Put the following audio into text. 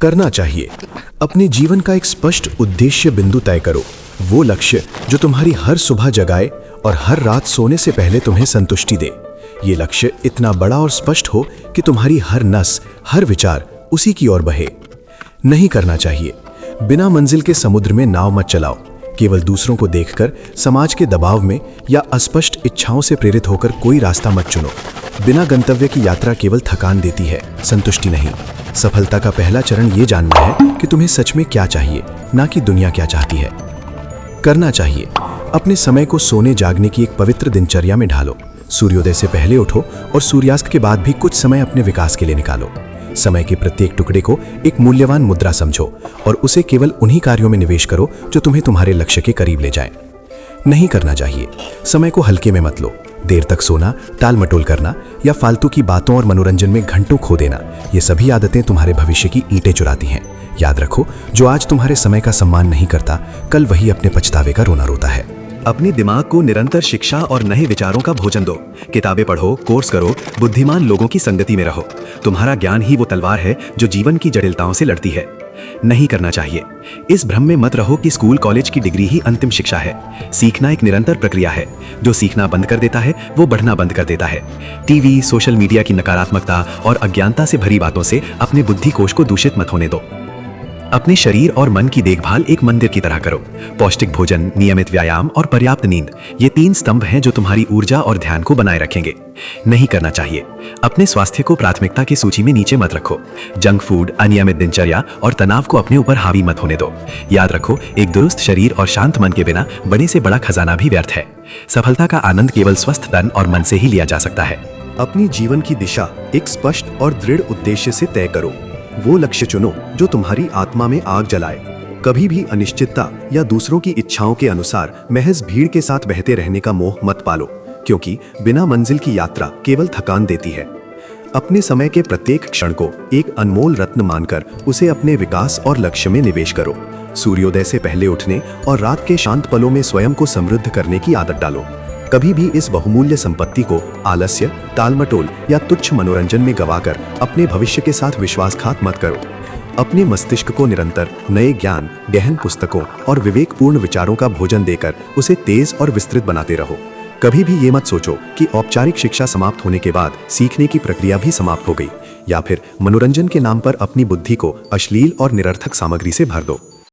करना चाहिए। अपने जीवन का एक स्पष्ट उद्देश्य बिंदु तय करो, वो लक्ष्य जो तुम्हारी हर सुबह जगाए और हर रात सोने से पहले तुम्हें संतुष्टि दे। ये लक्ष्य इतना बड़ा और स्पष्ट हो कि तुम्हारी हर नस, हर विचार उसी की ओर बहे। नहीं करना चाहिए, बिना मंजिल के समुद्र में नाव मत चलाओ। केवल दूसरों को देखकर, समाज के दबाव में या अस्पष्ट इच्छाओं से प्रेरित होकर कोई रास्ता मत चुनो। बिना गंतव्य की यात्रा केवल थकान देती है, संतुष्टि नहीं। सफलता का पहला चरण ये जानना है कि तुम्हें सच में क्या चाहिए, ना कि दुनिया क्या चाहती है। करना चाहिए, अपने समय को सोने जागने की एक पवित्र दिनचर्या में ढालो। सूर्योदय से पहले उठो और सूर्यास्त के बाद भी कुछ समय अपने विकास के लिए निकालो। समय के प्रत्येक टुकड़े को एक मूल्यवान मुद्रा समझो और उसे केवल उन्हीं कार्यों में निवेश करो जो तुम्हें तुम्हारे लक्ष्य के करीब ले जाएं। नहीं करना चाहिए, समय को हल्के में मत लो। देर तक सोना, टाल मटोल करना या फालतू की बातों और मनोरंजन में घंटों खो देना, ये सभी आदतें तुम्हारे भविष्य की ईंटें चुराती हैं। याद रखो, जो आज तुम्हारे समय का सम्मान नहीं करता, कल वही अपने पछतावे का रोना रोता है। अपने दिमाग को निरंतर शिक्षा और नए विचारों का भोजन दो। किताबें पढ़ो, कोर्स करो, बुद्धिमान लोगों की संगति में रहो। तुम्हारा ज्ञान ही वो तलवार है जो जीवन की जटिलताओं से लड़ती है। नहीं करना चाहिए, इस भ्रम में मत रहो कि स्कूल कॉलेज की डिग्री ही अंतिम शिक्षा है। सीखना एक निरंतर प्रक्रिया है। जो सीखना बंद कर देता है वो बढ़ना बंद कर देता है। टीवी, सोशल मीडिया की नकारात्मकता और अज्ञानता से भरी बातों से अपने बुद्धि कोश को दूषित मत होने दो। अपने शरीर और मन की देखभाल एक मंदिर की तरह करो। पौष्टिक भोजन, नियमित व्यायाम और पर्याप्त नींद, ये 3 स्तंभ हैं जो तुम्हारी ऊर्जा और ध्यान को बनाए रखेंगे। नहीं करना चाहिए, अपने स्वास्थ्य को प्राथमिकता की सूची में नीचे मत रखो। जंक फूड, अनियमित दिनचर्या और तनाव को अपने ऊपर हावी मत होने दो। याद रखो, एक दुरुस्त शरीर और शांत मन के बिना बड़े से बड़ा खजाना भी व्यर्थ है। सफलता का आनंद केवल स्वस्थ तन और मन से ही लिया जा सकता है। अपनी जीवन की दिशा एक स्पष्ट और दृढ़ उद्देश्य से तय करो। वो लक्ष्य चुनो जो तुम्हारी आत्मा में आग जलाए। कभी भी अनिश्चितता या दूसरों की इच्छाओं के अनुसार महज भीड़ के साथ बहते रहने का मोह मत पालो, क्योंकि बिना मंजिल की यात्रा केवल थकान देती है। अपने समय के प्रत्येक क्षण को एक अनमोल रत्न मानकर उसे अपने विकास और लक्ष्य में निवेश करो। सूर्योदय से पहले उठने और रात के शांत पलों में स्वयं को समृद्ध करने की आदत डालो। कभी भी इस बहुमूल्य संपत्ति को आलस्य, टालमटोल या तुच्छ मनोरंजन में गवाकर अपने भविष्य के साथ विश्वासघात मत करो। अपने मस्तिष्क को निरंतर नए ज्ञान, गहन पुस्तकों और विवेकपूर्ण विचारों का भोजन देकर उसे तेज और विस्तृत बनाते रहो। कभी भी ये मत सोचो कि औपचारिक शिक्षा समाप्त होने के बाद सीखने की प्रक्रिया भी समाप्त हो गई, या फिर मनोरंजन के नाम पर अपनी बुद्धि को अश्लील और निरर्थक सामग्री से भर दो।